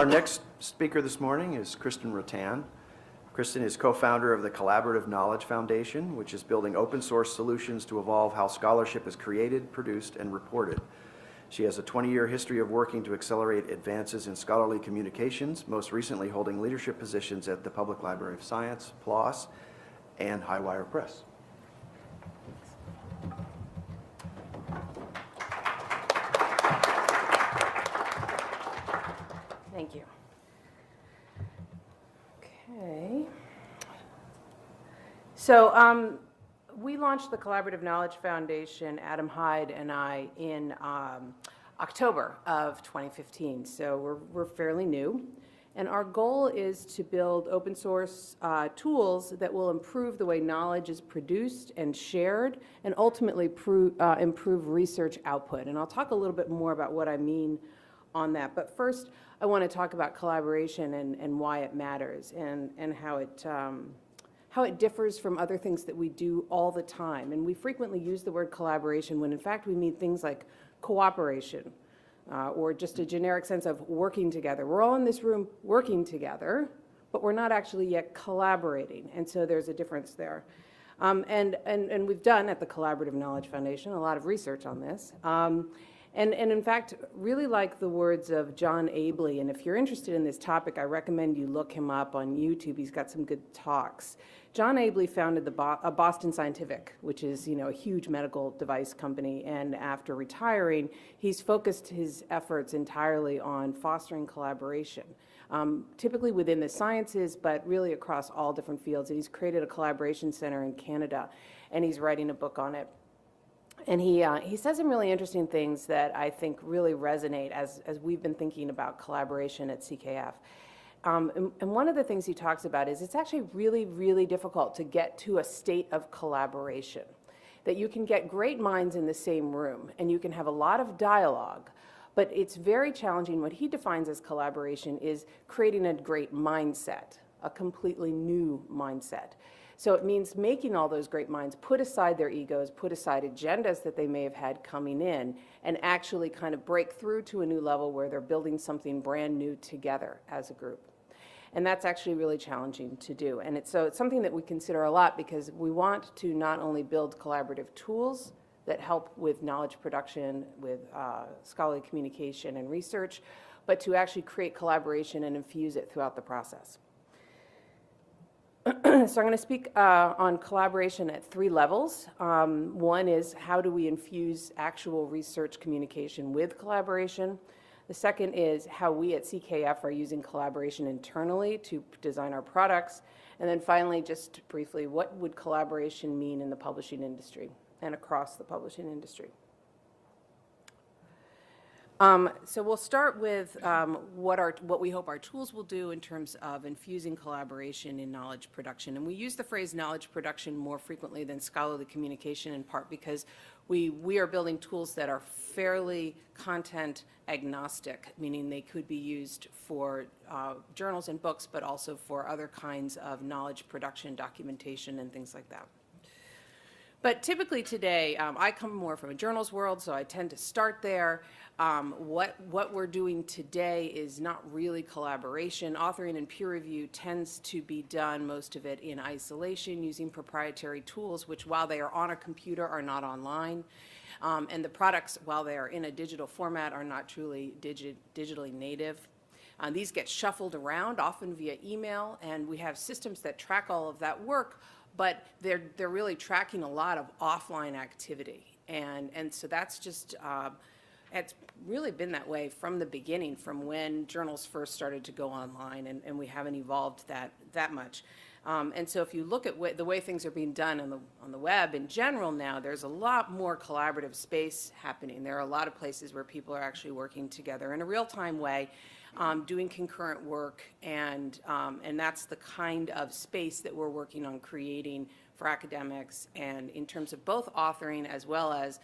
Our next speaker this morning is Kristen Ratan. Kristen is co-founder of the Collaborative Knowledge Foundation, which is building open source solutions to evolve how scholarship is created, produced, and reported. She has a 20-year history of working to accelerate advances in scholarly communications, most recently holding leadership positions at the Public Library of Science, PLOS, and Highwire Press. Thank you. Okay. So we launched the Collaborative Knowledge Foundation, Adam Hyde and I, in October of 2015. So we're fairly new. And our goal is to build open source tools that will improve the way knowledge is produced and shared, and ultimately improve research output. And I'll talk a little bit more about what I mean on that. But first, I want to talk about collaboration and why it matters, and how it differs from other things that we do all the time. And we frequently use the word collaboration when in fact we mean things like cooperation, or just a generic sense of working together. We're all in this room working together, but we're not actually yet collaborating, and so there's a difference there. And we've done at the Collaborative Knowledge Foundation a lot of research on this. And in fact, really like the words of John Abley, and if you're interested in this topic, I recommend you look him up on YouTube. He's got some good talks. John Abley founded Boston Scientific, which is, a huge medical device company, and after retiring, he's focused his efforts entirely on fostering collaboration, typically within the sciences, but really across all different fields. And he's created a collaboration center in Canada, and he's writing a book on it. And he says some really interesting things that I think really resonate as we've been thinking about collaboration at CKF. And one of the things he talks about is it's actually really, really difficult to get to a state of collaboration, that you can get great minds in the same room and you can have a lot of dialogue, but it's very challenging. What he defines as collaboration is creating a great mindset, a completely new mindset. So it means making all those great minds put aside their egos, put aside agendas that they may have had coming in, and actually kind of break through to a new level where they're building something brand new together as a group. And that's actually really challenging to do. And it's something that we consider a lot because we want to not only build collaborative tools that help with knowledge production, with scholarly communication and research, but to actually create collaboration and infuse it throughout the process. So I'm going to speak on collaboration at 3 levels. One is how do we infuse actual research communication with collaboration. The second is how we at CKF are using collaboration internally to design our products. And then finally, just briefly, what would collaboration mean in the publishing industry and across the publishing industry? So we'll start with what we hope our tools will do in terms of infusing collaboration in knowledge production. And we use the phrase knowledge production more frequently than scholarly communication, in part because we are building tools that are fairly content agnostic, meaning they could be used for journals and books, but also for other kinds of knowledge production, documentation, and things like that. But typically today, I come more from a journals world, so I tend to start there. What we're doing today is not really collaboration. Authoring and peer review tends to be done, most of it in isolation, using proprietary tools, which while they are on a computer are not online. And the products, while they are in a digital format, are not truly digitally native. These get shuffled around, often via email, and we have systems that track all of that work, but they're really tracking a lot of offline activity. And so that's just, it's really been that way from the beginning, from when journals first started to go online, and we haven't evolved that much. And so if you look at the way things are being done on the web in general now, there's a lot more collaborative space happening. There are a lot of places where people are actually working together in a real-time way, doing concurrent work, and that's the kind of space that we're working on creating for academics, and in terms of both authoring as well as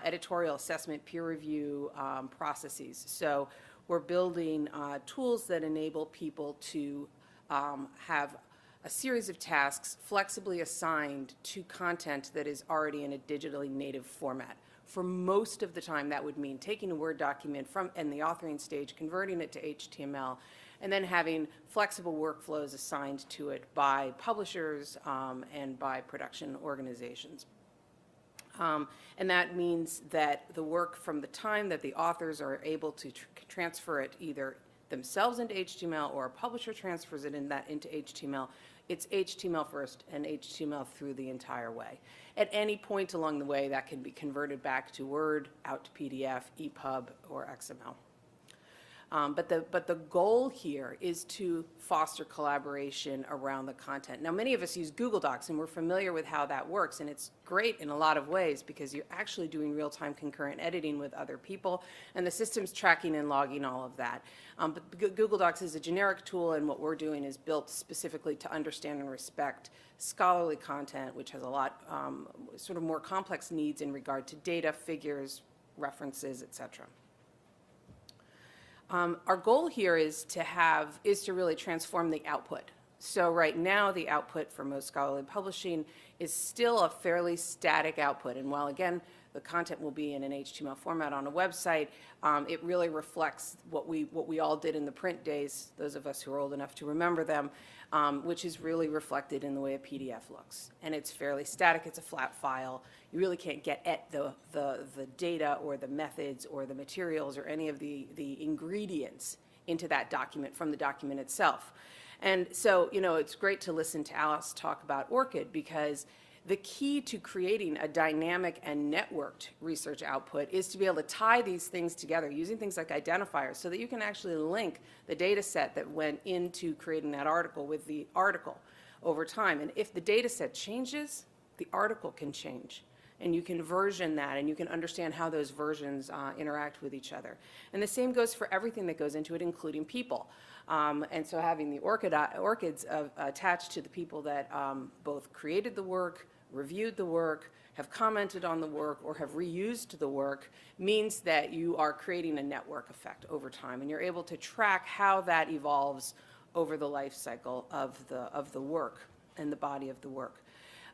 editorial assessment, peer review processes. So we're building tools that enable people to have a series of tasks flexibly assigned to content that is already in a digitally native format for most of the time, that would mean taking a Word document in the authoring stage, converting it to HTML, and then having flexible workflows assigned to it by publishers and by production organizations. And that means that the work, from the time that the authors are able to transfer it either themselves into HTML or a publisher transfers it into HTML, it's HTML first and HTML through the entire way. At any point along the way, that can be converted back to Word, out to PDF, EPUB, or XML. But the goal here is to foster collaboration around the content. Now, many of us use Google Docs, and we're familiar with how that works, and it's great in a lot of ways because you're actually doing real-time concurrent editing with other people, and the system's tracking and logging all of that. But Google Docs is a generic tool, and what we're doing is built specifically to understand and respect scholarly content, which has a lot sort of more complex needs in regard to data, figures, references, etc. Our goal here is to really transform the output. So right now, the output for most scholarly publishing is still a fairly static output. And while, again, the content will be in an HTML format on a website, it really reflects what we all did in the print days, those of us who are old enough to remember them, which is really reflected in the way a PDF looks. And it's fairly static. It's a flat file. You really can't get at the data or the methods or the materials or any of the ingredients into that document from the document itself. And so, it's great to listen to Alice talk about ORCID, because the key to creating a dynamic and networked research output is to be able to tie these things together using things like identifiers so that you can actually link the data set that went into creating that article with the article over time. And if the data set changes, the article can change. And you can version that, and you can understand how those versions interact with each other. And the same goes for everything that goes into it, including people. And so having the ORCIDs attached to the people that both created the work, reviewed the work, have commented on the work, or have reused the work means that you are creating a network effect over time, and you're able to track how that evolves over the life cycle of the work and the body of the work.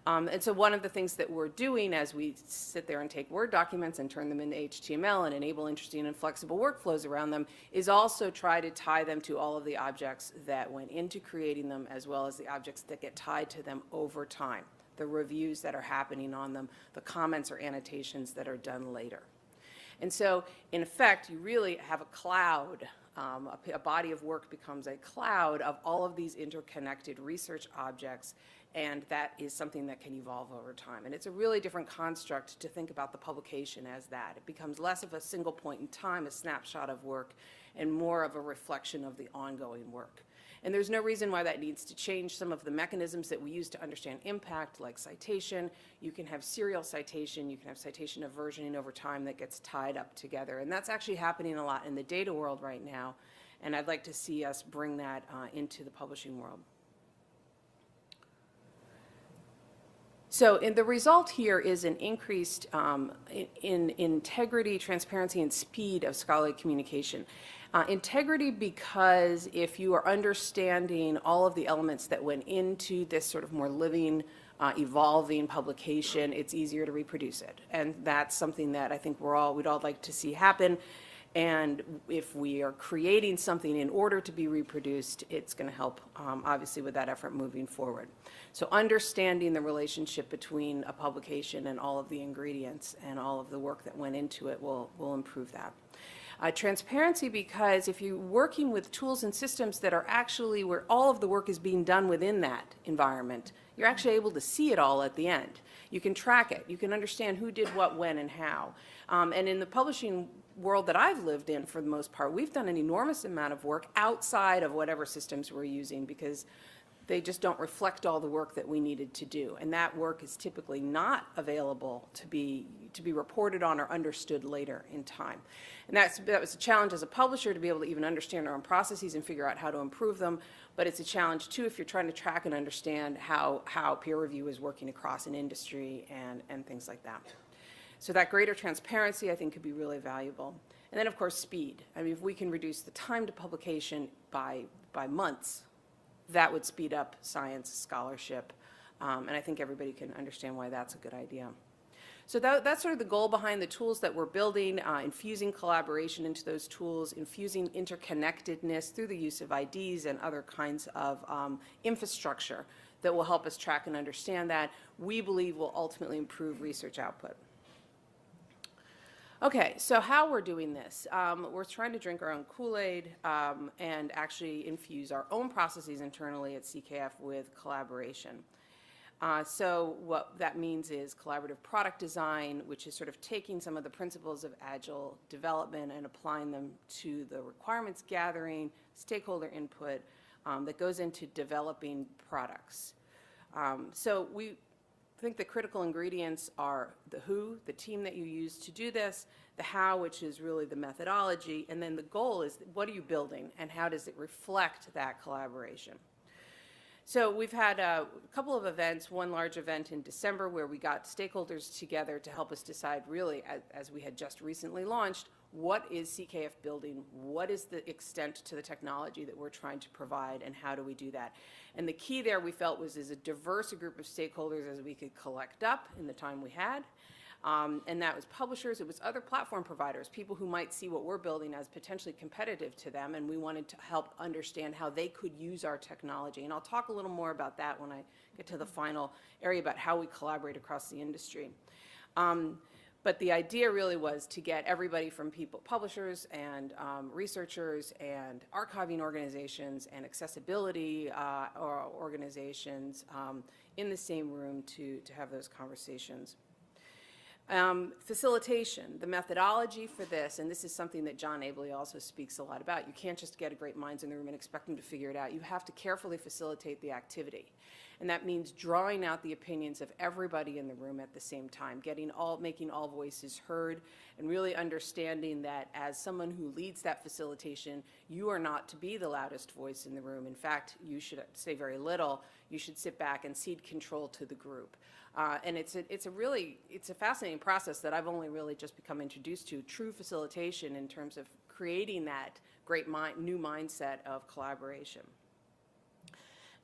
And so one of the things that we're doing as we sit there and take Word documents and turn them into HTML and enable interesting and flexible workflows around them is also try to tie them to all of the objects that went into creating them, as well as the objects that get tied to them over time, the reviews that are happening on them, the comments or annotations that are done later. And so, in effect, you really have a cloud. A body of work becomes a cloud of all of these interconnected research objects, and that is something that can evolve over time. And it's a really different construct to think about the publication as that. It becomes less of a single point in time, a snapshot of work, and more of a reflection of the ongoing work. And there's no reason why that needs to change. Some of the mechanisms that we use to understand impact, like citation, you can have serial citation, you can have citation of versioning over time that gets tied up together. And that's actually happening a lot in the data world right now. And I'd like to see us bring that into the publishing world. So the result here is an increased in integrity, transparency, and speed of scholarly communication. Integrity, because if you are understanding all of the elements that went into this sort of more living, evolving publication, it's easier to reproduce it. And that's something that I think we'd all like to see happen. And if we are creating something in order to be reproduced, it's going to help, obviously, with that effort moving forward. So understanding the relationship between a publication and all of the ingredients and all of the work that went into it will improve that. Transparency, because if you're working with tools and systems that are actually where all of the work is being done within that environment, you're actually able to see it all at the end. You can track it. You can understand who did what, when, and how. And in the publishing world that I've lived in, for the most part, we've done an enormous amount of work outside of whatever systems we're using, because they just don't reflect all the work that we needed to do. And that work is typically not available to be reported on or understood later in time. And that was a challenge as a publisher, to be able to even understand our own processes and figure out how to improve them. But it's a challenge, too, if you're trying to track and understand how peer review is working across an industry and things like that. So that greater transparency, I think, could be really valuable. And then, of course, speed. I mean, if we can reduce the time to publication by months, that would speed up science scholarship, and I think everybody can understand why that's a good idea. So that's sort of the goal behind the tools that we're building, infusing collaboration into those tools, infusing interconnectedness through the use of IDs and other kinds of infrastructure that will help us track and understand that. We believe will ultimately improve research output. Okay, so how we're doing this. We're trying to drink our own Kool-Aid and actually infuse our own processes internally at CKF with collaboration. So what that means is collaborative product design, which is sort of taking some of the principles of agile development and applying them to the requirements gathering, stakeholder input that goes into developing products. So we think the critical ingredients are the who, the team that you use to do this, the how, which is really the methodology, and then the goal is what are you building and how does it reflect that collaboration. So we've had a couple of events, one large event in December where we got stakeholders together to help us decide really, as we had just recently launched, what is CKF building? What is the extent to the technology that we're trying to provide, and how do we do that? And the key there we felt was as diverse a group of stakeholders as we could collect up in the time we had. And that was publishers, it was other platform providers, people who might see what we're building as potentially competitive to them, and we wanted to help understand how they could use our technology. And I'll talk a little more about that when I get to the final area about how we collaborate across the industry. But the idea really was to get everybody from publishers and researchers and archiving organizations and accessibility organizations in the same room to have those conversations. Facilitation, the methodology for this, and this is something that John Abley also speaks a lot about. You can't just get a great minds in the room and expect them to figure it out. You have to carefully facilitate the activity. And that means drawing out the opinions of everybody in the room at the same time, making all voices heard, and really understanding that as someone who leads that facilitation, you are not to be the loudest voice in the room. In fact, you should say very little. You should sit back and cede control to the group. And it's a fascinating process that I've only really just become introduced to, true facilitation in terms of creating that great new mindset of collaboration.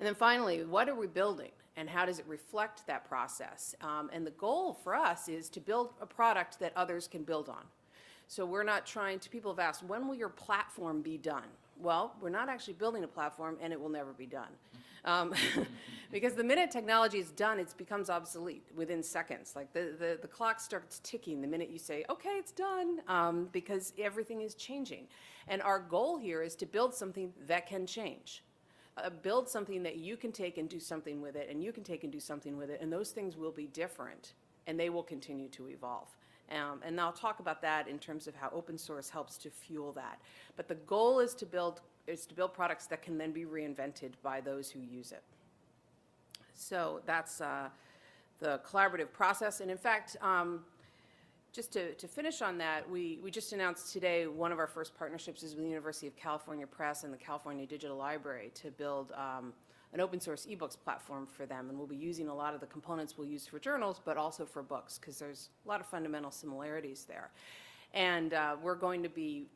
And then finally, what are we building and how does it reflect that process? And the goal for us is to build a product that others can build on. So we're not trying to, people have asked, when will your platform be done? Well, we're not actually building a platform and it will never be done. Because the minute technology is done, it becomes obsolete within seconds. Like the clock starts ticking the minute you say, okay, it's done, because everything is changing. And our goal here is to build something that can change. Build something that you can take and do something with it, and you can take and do something with it, and those things will be different, and they will continue to evolve. And I'll talk about that in terms of how open source helps to fuel that. But the goal is to build products that can then be reinvented by those who use it. So that's the collaborative process. And in fact, just to finish on that, we just announced today one of our first partnerships is with the University of California Press and the California Digital Library to build an open source ebooks platform for them. And we'll be using a lot of the components we'll use for journals, but also for books, because there's a lot of fundamental similarities there. And we're going to be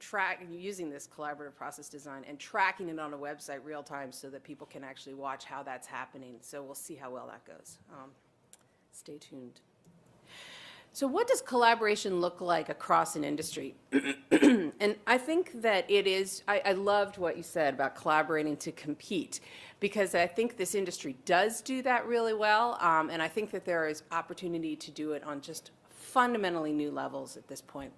using this collaborative process design and tracking it on a website real time so that people can actually watch how that's happening. So we'll see how well that goes. Stay tuned. So what does collaboration look like across an industry? And I think that it is, I loved what you said about collaborating to compete, because I think this industry does do that really well, and I think that there is opportunity to do it on just fundamentally new levels at this point.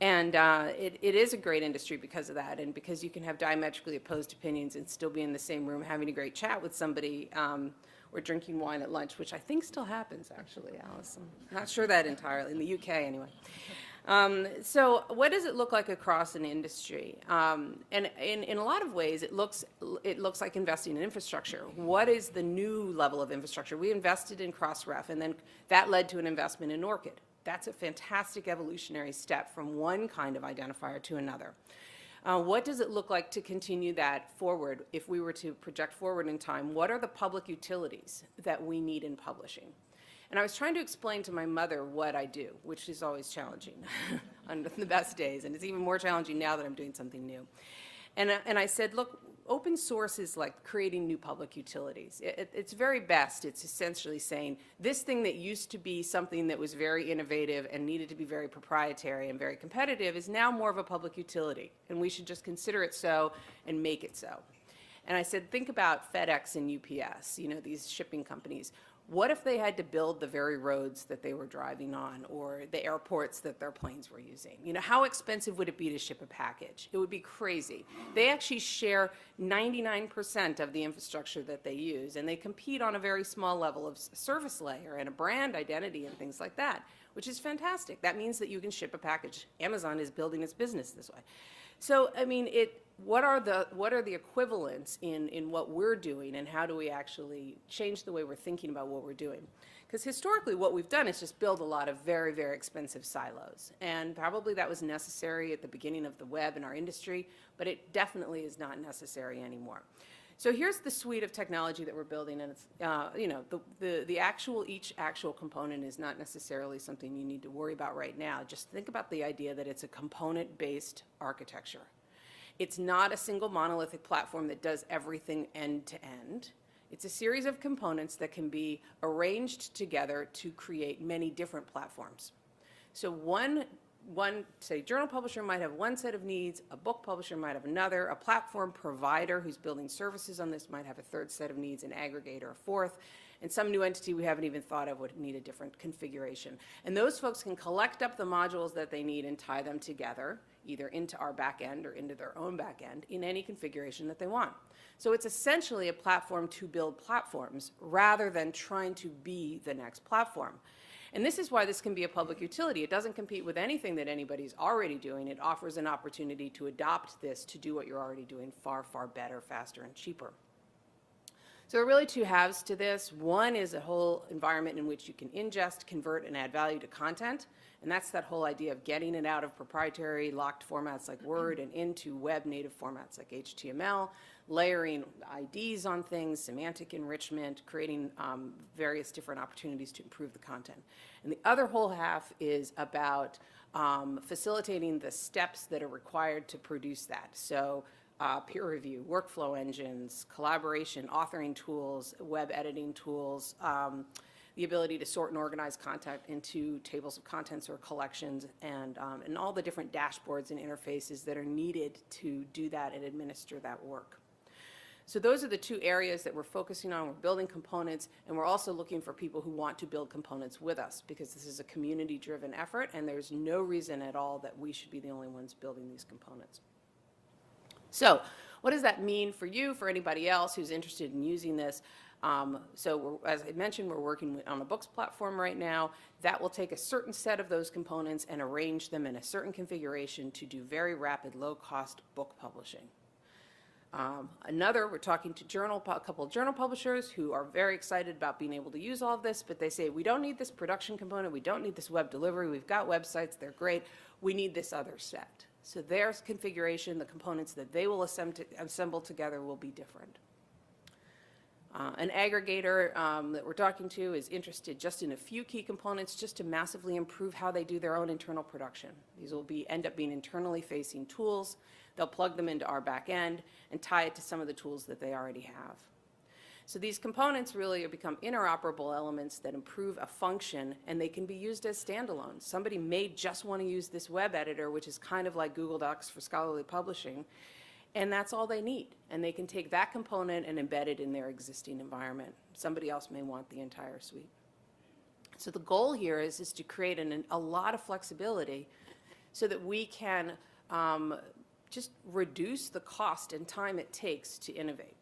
And it is a great industry because of that, and because you can have diametrically opposed opinions and still be in the same room having a great chat with somebody, or drinking wine at lunch, which I think still happens, actually, Alice. I'm not sure that entirely, in the UK anyway. So what does it look like across an industry? And in a lot of ways, it looks like investing in infrastructure. What is the new level of infrastructure? We invested in Crossref, and then that led to an investment in ORCID. That's a fantastic evolutionary step from one kind of identifier to another. What does it look like to continue that forward? If we were to project forward in time, what are the public utilities that we need in publishing? And I was trying to explain to my mother what I do, which is always challenging on the best days, and it's even more challenging now that I'm doing something new. And I said, look, open source is like creating new public utilities. It's very best. It's essentially saying this thing that used to be something that was very innovative and needed to be very proprietary and very competitive is now more of a public utility, and we should just consider it so and make it so. And I said, think about FedEx and UPS, you know, these shipping companies. What if they had to build the very roads that they were driving on, or the airports that their planes were using? You know, how expensive would it be to ship a package? It would be crazy. They actually share 99% of the infrastructure that they use, and they compete on a very small level of service layer and a brand identity and things like that, which is fantastic. That means that you can ship a package. Amazon is building its business this way. So, I mean, what are the equivalents in what we're doing, and how do we actually change the way we're thinking about what we're doing? Because historically what we've done is just build a lot of very, very expensive silos. And probably that was necessary at the beginning of the web in our industry, but it definitely is not necessary anymore. So here's the suite of technology that we're building, and it's, you know, each actual component is not necessarily something you need to worry about right now. Just think about the idea that it's a component-based architecture. It's not a single monolithic platform that does everything end to end. It's a series of components that can be arranged together to create many different platforms. So one, say, journal publisher might have one set of needs, a book publisher might have another, a platform provider who's building services on this might have a third set of needs, an aggregator a fourth, and some new entity we haven't even thought of would need a different configuration. And those folks can collect up the modules that they need and tie them together, either into our back end or into their own back end, in any configuration that they want. So it's essentially a platform to build platforms rather than trying to be the next platform. And this is why this can be a public utility. It doesn't compete with anything that anybody's already doing. It offers an opportunity to adopt this to do what you're already doing far, far better, faster, and cheaper. So there are really two halves to this. One is a whole environment in which you can ingest, convert, and add value to content. And that's that whole idea of getting it out of proprietary locked formats like Word and into web native formats like HTML, layering IDs on things, semantic enrichment, creating various different opportunities to improve the content. And the other whole half is about facilitating the steps that are required to produce that. So peer review, workflow engines, collaboration, authoring tools, web editing tools, the ability to sort and organize content into tables of contents or collections, and all the different dashboards and interfaces that are needed to do that and administer that work. So those are the two areas that we're focusing on. We're building components, and we're also looking for people who want to build components with us, because this is a community-driven effort, and there's no reason at all that we should be the only ones building these components. So what does that mean for you, for anybody else who's interested in using this? As I mentioned, we're working on a books platform right now. That will take a certain set of those components and arrange them in a certain configuration to do very rapid, low-cost book publishing. We're talking to a couple of journal publishers who are very excited about being able to use all of this, but they say, we don't need this production component, we don't need this web delivery, we've got websites, they're great, we need this other set. So their configuration, the components that they will assemble together will be different. An aggregator that we're talking to is interested just in a few key components just to massively improve how they do their own internal production. These will end up being internally facing tools. They'll plug them into our back end and tie it to some of the tools that they already have. So these components really become interoperable elements that improve a function, and they can be used as standalone. Somebody may just want to use this web editor, which is kind of like Google Docs for scholarly publishing, and that's all they need. And they can take that component and embed it in their existing environment. Somebody else may want the entire suite. So the goal here is to create a lot of flexibility so that we can just reduce the cost and time it takes to innovate.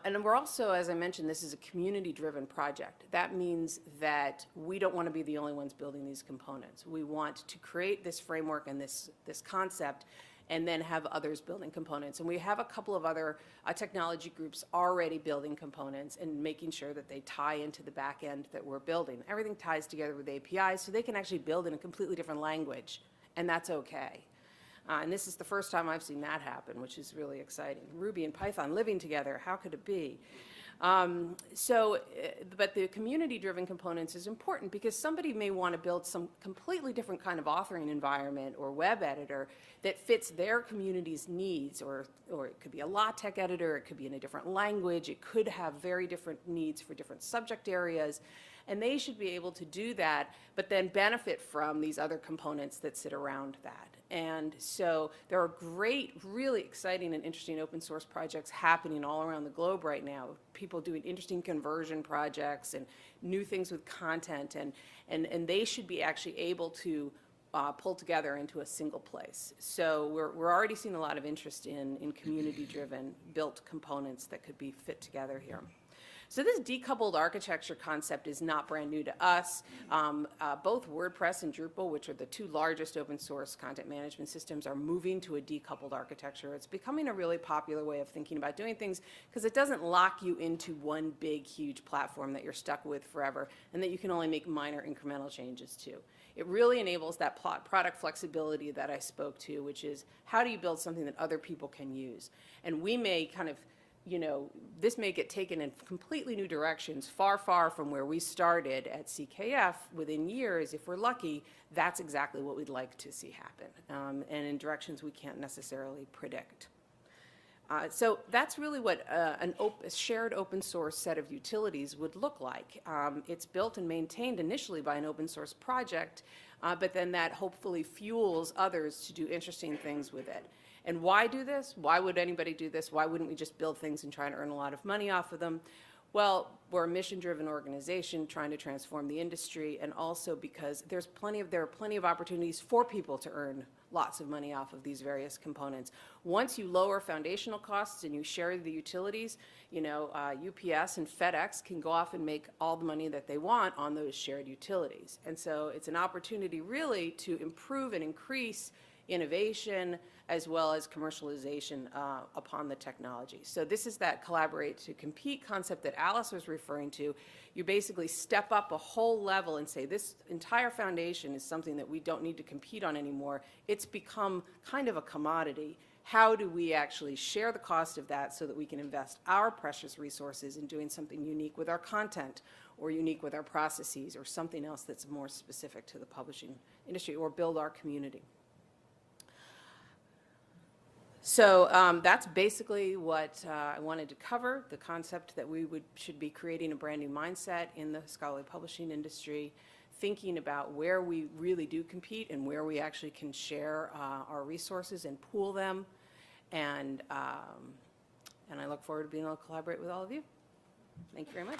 And we're also, as I mentioned, this is a community-driven project. That means that we don't want to be the only ones building these components. We want to create this framework and this concept, and then have others building components. And we have a couple of other technology groups already building components and making sure that they tie into the back end that we're building. Everything ties together with APIs, so they can actually build in a completely different language, and that's okay. And this is the first time I've seen that happen, which is really exciting. Ruby and Python living together, how could it be? But the community-driven components is important because somebody may want to build some completely different kind of authoring environment or web editor that fits their community's needs, or it could be a LaTeX editor, it could be in a different language, it could have very different needs for different subject areas. And they should be able to do that, but then benefit from these other components that sit around that. And so there are great, really exciting and interesting open source projects happening all around the globe right now. People doing interesting conversion projects and new things with content, and they should be actually able to pull together into a single place. So we're already seeing a lot of interest in community-driven built components that could be fit together here. So this decoupled architecture concept is not brand new to us. Both WordPress and Drupal, which are the two largest open source content management systems, are moving to a decoupled architecture. It's becoming a really popular way of thinking about doing things because it doesn't lock you into one big, huge platform that you're stuck with forever and that you can only make minor incremental changes to. It really enables that product flexibility that I spoke to, which is how do you build something that other people can use? And we may kind of, this may get taken in completely new directions, far, far from where we started at CKF. Within years, if we're lucky, that's exactly what we'd like to see happen, and in directions we can't necessarily predict. So that's really what a shared open source set of utilities would look like. It's built and maintained initially by an open source project, but then that hopefully fuels others to do interesting things with it. And why do this? Why would anybody do this? Why wouldn't we just build things and try and earn a lot of money off of them? Well, we're a mission-driven organization trying to transform the industry, and also because there are plenty of opportunities for people to earn lots of money off of these various components. Once you lower foundational costs and you share the utilities, UPS and FedEx can go off and make all the money that they want on those shared utilities. And so it's an opportunity really to improve and increase innovation as well as commercialization upon the technology. So this is that collaborate to compete concept that Alice was referring to. You basically step up a whole level and say this entire foundation is something that we don't need to compete on anymore. It's become kind of a commodity. How do we actually share the cost of that so that we can invest our precious resources in doing something unique with our content, or unique with our processes, or something else that's more specific to the publishing industry, or build our community? So that's basically what I wanted to cover, the concept that we should be creating a brand new mindset in the scholarly publishing industry, thinking about where we really do compete and where we actually can share our resources and pool them. And I look forward to being able to collaborate with all of you. Thank you very much.